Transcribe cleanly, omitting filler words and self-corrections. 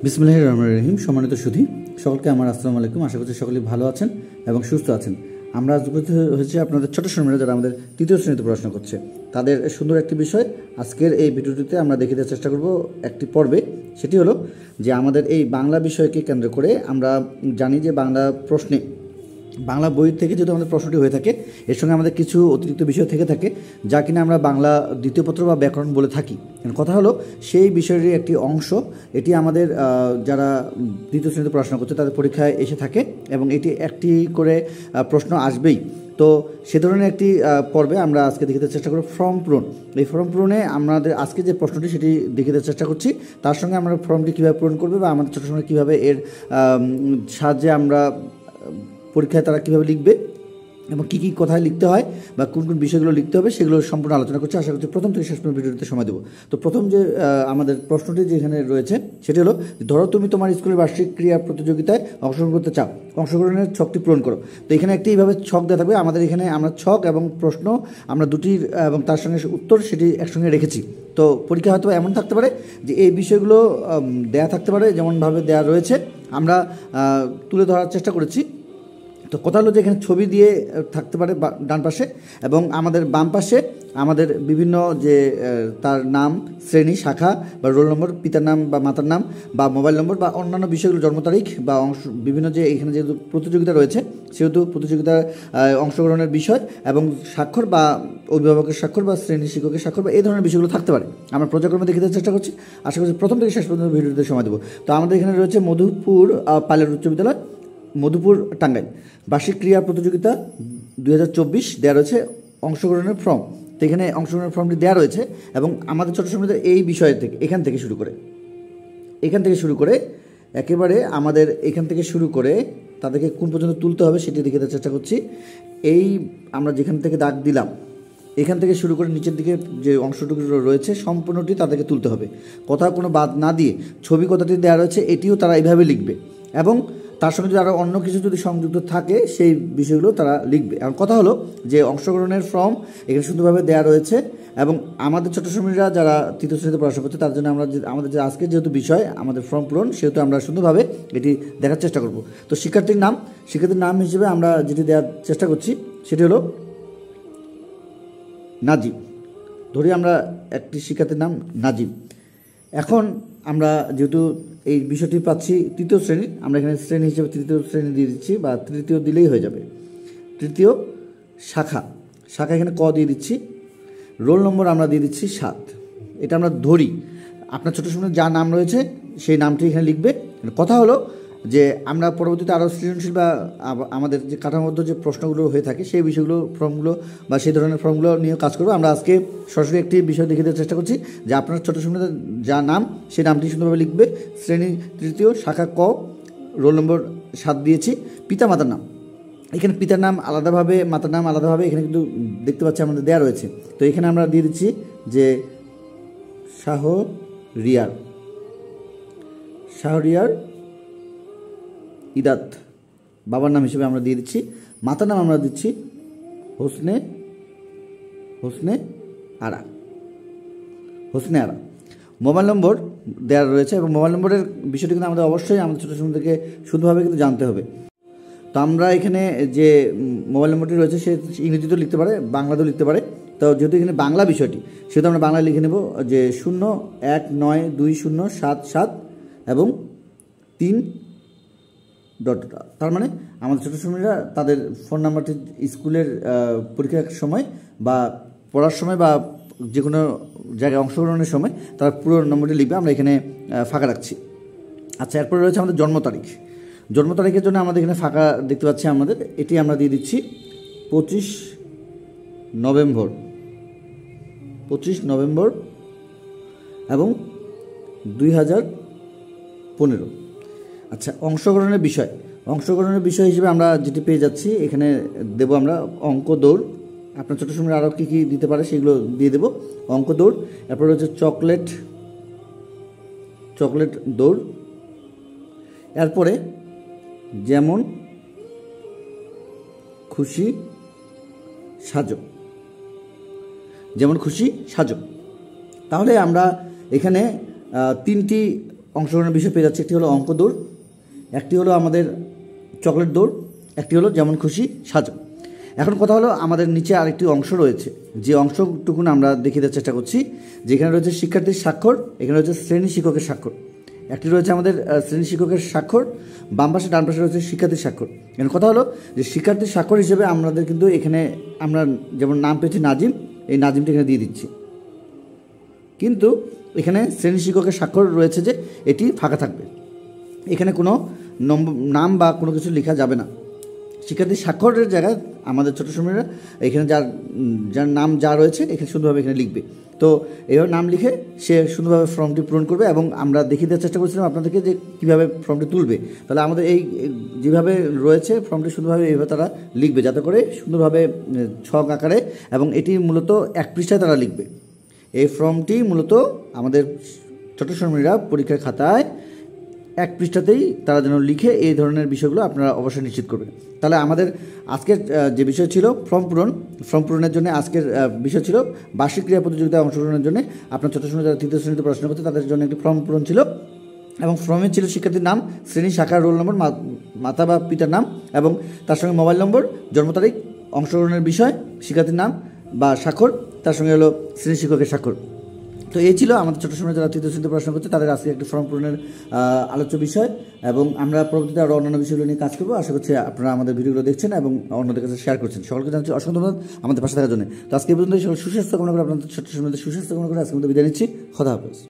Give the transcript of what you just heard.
বিসমিল্লাহির রহমানির রহিম। সম্মানিত সুধী সকলকে আমার আসসালামু আলাইকুম। আশা করছি সকলেই ভালো আছেন এবং সুস্থ আছেন। আমরা আজ উপস্থিত হয়েছি আপনাদের ছোট শ্রমিকরা যারা আমাদের তৃতীয় শ্রেণীতে পড়াশোনা করছে, তাদের সুন্দর একটি বিষয় আজকের এই ভিডিওটিতে আমরা দেখিয়ে দেওয়ার চেষ্টা করব একটি পর্বে। সেটি হলো যে আমাদের এই বাংলা বিষয়কে কেন্দ্র করে আমরা জানি যে বাংলা প্রশ্নে বাংলা বই থেকে যেহেতু আমাদের প্রশ্নটি হয়ে থাকে, এর সঙ্গে আমাদের কিছু অতিরিক্ত বিষয় থেকে থাকে যা কিনা আমরা বাংলা দ্বিতীয় পত্র বা ব্যাকরণ বলে থাকি। কথা হলো সেই বিষয়েরই একটি অংশ এটি আমাদের যারা দ্বিতীয় শ্রেণীতে পড়াশোনা করছে তাদের পরীক্ষায় এসে থাকে এবং এটি একটি করে প্রশ্ন আসবেই। তো সে ধরনের একটি পর্বে আমরা আজকে দেখিতে চেষ্টা করব ফর্ম পূরণ। এই ফর্ম পূরণে আমাদের আজকে যে প্রশ্নটি সেটি দেখিতে চেষ্টা করছি, তার সঙ্গে আমরা ফর্মটি কীভাবে পূরণ করবে বা আমাদের ছোটো সময় কীভাবে এর সাহায্যে আমরা পরীক্ষায় তারা কীভাবে লিখবে এবং কী কী কথায় লিখতে হয় বা কোন কোন বিষয়গুলো লিখতে হবে সেগুলো সম্পূর্ণ আলোচনা করছি। আশা করছি প্রথম থেকে শেষ পর্যন্ত ভিডিওতে সময় দেবো। তো প্রথম যে আমাদের প্রশ্নটি যেখানে রয়েছে সেটি হলো, ধরো তুমি তোমার স্কুলের বার্ষিক ক্রীড়া প্রতিযোগিতায় অংশগ্রহণ করতে চাও, অংশগ্রহণের ছকটি পূরণ করো। তো এখানে একটি এইভাবে ছক দেওয়া থাকবে। আমাদের এখানে আমরা ছক এবং প্রশ্ন আমরা দুটির এবং তার সঙ্গে উত্তর সেটি একসঙ্গে রেখেছি। তো পরীক্ষা হয়তো এমন থাকতে পারে যে এই বিষয়গুলো দেয়া থাকতে পারে যেমনভাবে দেয়া রয়েছে আমরা তুলে ধরার চেষ্টা করেছি। তো কথা হলো যে এখানে ছবি দিয়ে থাকতে পারে ডান পাশে এবং আমাদের বাম পাশে আমাদের বিভিন্ন যে তার নাম, শ্রেণী, শাখা বা রোল নম্বর, পিতার নাম বা মাতার নাম বা মোবাইল নম্বর বা অন্যান্য বিষয়গুলো, জন্ম তারিখ বা বিভিন্ন যে এখানে যেহেতু প্রতিযোগিতা রয়েছে সেহেতু প্রতিযোগিতার অংশগ্রহণের বিষয় এবং স্বাক্ষর বা অভিভাবকের স্বাক্ষর বা শ্রেণী শিক্ষকের স্বাক্ষর বা এই ধরনের বিষয়গুলো থাকতে পারে। আমরা পর্যায়ক্রমে দেখে দেওয়ার চেষ্টা করছি। আশা করছি প্রথম থেকে শেষ পর্যন্ত ভিডিওতে সময় দেবো। তো আমাদের এখানে রয়েছে মধুপুর পাইলট উচ্চ বিদ্যালয়, মধুপুর, টাঙ্গাইল, বার্ষিক ক্রীড়া প্রতিযোগিতা 2024 দেওয়া রয়েছে অংশগ্রহণের ফর্ম। তো এখানে অংশগ্রহণের ফর্মটি দেওয়া রয়েছে এবং আমাদের ছোটো সময়দের এই বিষয় থেকে এখান থেকে শুরু করে একেবারে আমাদের এখান থেকে শুরু করে তাদেরকে কোন পর্যন্ত তুলতে হবে সেটি দেখে দেওয়ার চেষ্টা করছি। এই আমরা যেখান থেকে দাগ দিলাম এখান থেকে শুরু করে নিচের দিকে যে অংশটুকু রয়েছে সম্পূর্ণটি তাদেরকে তুলতে হবে, কোথাও কোনো বাদ না দিয়ে। ছবি কথাটি দেওয়া রয়েছে এটিও তারা এইভাবে লিখবে এবং তার সঙ্গে যদি আরও অন্য কিছু যদি সংযুক্ত থাকে সেই বিষয়গুলো তারা লিখবে। এখন কথা হলো যে অংশগ্রহণের ফর্ম এখানে সুন্দরভাবে দেওয়া রয়েছে এবং আমাদের ছোটো শ্রমিকরা যারা তৃতীয় শ্রেণীতে পড়াশোনা করছে তার জন্য আমরা আমাদের যে আজকের যেহেতু বিষয় আমাদের ফর্ম পূরণ, সেহেতু আমরা সুন্দরভাবে এটি দেখার চেষ্টা করব। তো শিক্ষার্থীর নাম হিসেবে আমরা যেটি দেওয়ার চেষ্টা করছি সেটি হলো নাজিম। ধরি আমরা একটি শিক্ষার্থীর নাম নাজিম। এখন আমরা যেহেতু এই বিষয়টি পাচ্ছি তৃতীয় শ্রেণী, আমরা এখানে শ্রেণী হিসেবে তৃতীয় শ্রেণী দিয়ে দিচ্ছি বা তৃতীয় দিলেই হয়ে যাবে। তৃতীয় শাখা এখানে ক দিয়ে দিচ্ছি। রোল নম্বর আমরা দিয়ে দিচ্ছি 7। এটা আমরা ধরি আপনার ছোটো সময় যা নাম রয়েছে সেই নামটি এখানে লিখবে। কথা হলো যে আমরা পরবর্তীতে আরও সৃজনশীল বা আমাদের যে কাঠামোবদ্ধ যে প্রশ্নগুলো হয়ে থাকে সেই বিষয়গুলো ফর্মগুলো বা সেই ধরনের ফর্মগুলো নিয়ে কাজ করবো। আমরা আজকে সরাসরি একটি বিষয় দেখে দেওয়ার চেষ্টা করছি যে আপনার ছোটো সময় যা নাম সেই নামটি সুন্দরভাবে লিখবে। শ্রেণী তৃতীয়, শাখা ক, রোল নম্বর 7 দিয়েছি। পিতা মাতার নাম, এখানে পিতার নাম আলাদাভাবে মাতার নাম আলাদাভাবে এখানে কিন্তু দেখতে পাচ্ছি আমাদের দেওয়া রয়েছে। তো এখানে আমরা দিয়ে দিচ্ছি যে শাহরিয়ার ইদাত। বাবার নাম হিসেবে আমরা দিয়ে দিচ্ছি। মাতার নাম আমরা দিচ্ছি হোসনে আরা। মোবাইল নম্বর দেওয়া রয়েছে এবং মোবাইল নম্বরের বিষয়টি কিন্তু আমাদের অবশ্যই আমাদের ছোটো সময় থেকে শুদ্ধভাবে কিন্তু জানতে হবে। তো আমরা এখানে যে মোবাইল নম্বরটি রয়েছে সে ইংরেজিতেও লিখতে পারে, বাংলাতেও লিখতে পারে। তো যেহেতু এখানে বাংলা বিষয়টি সেহেতু আমরা বাংলায় লিখে নেব যে 019207 এবং 3 ডট। তার মানে আমাদের ছোটো সময়রা তাদের ফোন নাম্বারটি স্কুলের পরীক্ষার সময় বা পড়ার সময় বা যে কোনো জায়গায় অংশগ্রহণের সময় তারা পুরো নম্বরটি লিখবে, আমরা এখানে ফাঁকা রাখছি। আচ্ছা, এরপরে রয়েছে আমাদের জন্ম তারিখের জন্য আমাদের এখানে ফাঁকা দেখতে পাচ্ছি। আমাদের এটি আমরা দিয়ে দিচ্ছি 25 নভেম্বর এবং 2015। আচ্ছা, অংশগ্রহণের বিষয় হিসেবে আমরা যেটি পেয়ে যাচ্ছি এখানে দেব আমরা অঙ্ক দৌড়। আপনার ছোটো সময় আরও কী দিতে পারে সেগুলো দিয়ে দেব। অঙ্ক দৌড়, এরপর রয়েছে চকলেট দৌড়, এরপরে যেমন খুশি সাজো। তাহলে আমরা এখানে 3টি অংশগ্রহণের বিষয় পেয়ে যাচ্ছে। একটি হলো অঙ্ক দৌড়, একটি হলো আমাদের চকলেট দৌড়, একটি হলো যেমন খুশি সাজো। এখন কথা হলো আমাদের নিচে আরেকটি অংশ রয়েছে, যে অংশটুকুন আমরা দেখিয়ে দেওয়ার চেষ্টা করছি। যেখানে রয়েছে শিক্ষার্থীর স্বাক্ষর, এখানে রয়েছে শ্রেণী শিক্ষকের স্বাক্ষর। একটি রয়েছে আমাদের শ্রেণী শিক্ষকের স্বাক্ষর, বাম পাশে ডান পাশে রয়েছে শিক্ষার্থীর স্বাক্ষর। এখানে কথা হলো যে শিক্ষার্থীর স্বাক্ষর হিসেবে আমাদের কিন্তু এখানে আমরা যেমন নাম পেয়েছি নাজিম, এই নাজিমটা এখানে দিয়ে দিচ্ছি। কিন্তু এখানে শ্রেণী শিক্ষকের স্বাক্ষর রয়েছে যে এটি ফাঁকা থাকবে, এখানে কোনো নাম বা কোনো কিছু লেখা যাবে না। শিক্ষার্থীর স্বাক্ষরের জায়গায় আমাদের ছোটো সময়রা এখানে যার নাম যা রয়েছে এখানে সুন্দরভাবে এখানে লিখবে। তো এইভাবে নাম লিখে সে সুন্দরভাবে ফর্মটি পূরণ করবে এবং আমরা দেখিয়ে দেওয়ার চেষ্টা করছিলাম আপনাদেরকে যে কীভাবে ফর্মটি তুলবে। তাহলে আমাদের এই যেভাবে রয়েছে ফর্মটি সুন্দরভাবে এইভাবে তারা লিখবে, যাতে করে সুন্দরভাবে ছক আকারে, এবং এটি মূলত এক পৃষ্ঠায় তারা লিখবে। এই ফর্মটি মূলত আমাদের ছোটো সময়রা পরীক্ষার খাতায় এক পৃষ্ঠাতেই তারা যেন লিখে, এই ধরনের বিষয়গুলো আপনারা অবশ্যই নিশ্চিত করবেন। তাহলে আমাদের আজকের যে বিষয় ছিল ফর্ম পূরণের জন্য আজকের বিষয় ছিল বার্ষিক ক্রীড়া প্রতিযোগিতায় অংশগ্রহণের জন্য আপনার ছোটো সময় যারা তৃতীয় শ্রেণীতে পড়াশোনা করছে তাদের জন্য একটি ফর্ম পূরণ ছিল, এবং ফর্মে ছিল শিক্ষার্থীর নাম, শ্রেণী, শাখার রোল নম্বর, মাতা বা পিতার নাম, এবং তার সঙ্গে মোবাইল নম্বর, জন্ম তারিখ, অংশগ্রহণের বিষয়, শিক্ষার্থীর নাম বা স্বাক্ষর, তার সঙ্গে হলো শ্রেণী শিক্ষকের স্বাক্ষর। তো এই ছিল আমাদের ছোটো সময় যারা তৃতীয় শ্রেণীতে পড়াশোনা করছে তাদের আজকে একটি ফর্ম পূরণের আলোচ্য বিষয়, এবং আমরা পরবর্তীতে আরও অন্যান্য বিষয়গুলো নিয়ে কাজ করবো। আশা করছি আপনারা আমাদের ভিডিওগুলো দেখছেন এবং অন্যদের কাছে শেয়ার করছেন। সকলকে জানাচ্ছি অসংখ্য ধন্যবাদ আমাদের পাশে থাকার জন্য। তো আজকে এই পর্যন্ত সকল সুস্বাস্থ্য কামনা করে, আপনাদের ছোট্ট সময় সুস্বাস্থ্য কামনা করে আজকের মধ্যে বিদায় নিচ্ছি। খোদা হাফেজ।